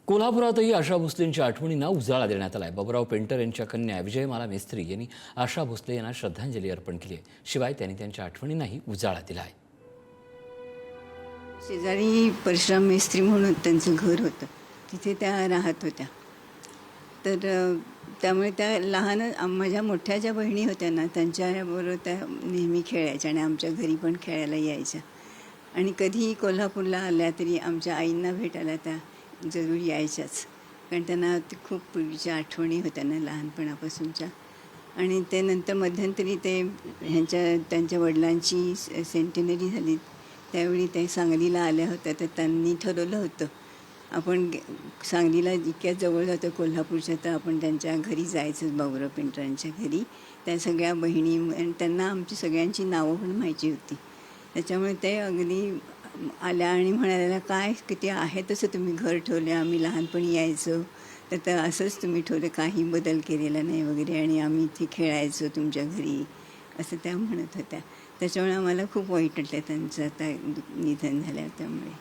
कोल्हापुरातही आशा भोसलेंच्या आठवणींना उजाळा देण्यात आलाय. बाबूराव पेंटर यांच्या कन्या विजयमाला मेस्त्री यांनी आशा भोसले यांना श्रद्धांजली अर्पण केली आहे. शिवाय त्यांनी त्यांच्या आठवणींनाही उजाळा दिला आहे. शेजारी परशुराम मेस्त्री म्हणून त्यांचं घर होतं, तिथे त्या राहत होत्या. तर त्यामुळे त्या लहान माझ्या मोठ्या ज्या बहिणी होत्या ना, त्यांच्याबरोबर त्या नेहमी खेळायच्या आणि आमच्या घरी पण खेळायला यायच्या. आणि कधीही कोल्हापूरला आल्या तरी आमच्या आईंना भेटायला त्या जरूर यायच्याच, कारण त्यांना खूप पूर्वीच्या आठवणी होत्या ना लहानपणापासूनच्या. आणि ते नंतर मध्यंतरी त्यांच्या वडिलांची सेंटेनरी झाली, त्यावेळी ते सांगलीला आल्या होत्या. तर त्यांनी ठरवलं होतं आपण सांगलीला इतक्या जवळ जातो कोल्हापूरच्या, तर आपण त्यांच्या घरी जायचं, बाबूराव पेंटरांच्या घरी. त्या सगळ्या बहिणी आणि त्यांना आमची सगळ्यांची नावं पण माहिती होती. त्याच्यामुळे ते अगदी आल्या आणि म्हणाल्या, काय किती आहे तसं तुम्ही घर ठेवले, आम्ही लहानपणी यायचो तर असंच तुम्ही ठेवलं, काही बदल केलेला नाही वगैरे, आणि आम्ही इथे खेळायचो तुमच्या घरी, असं त्या म्हणत होत्या. त्याच्यामुळे आम्हाला खूप वाईट वाटलं त्यांचं आता निधन झालं त्यामुळे.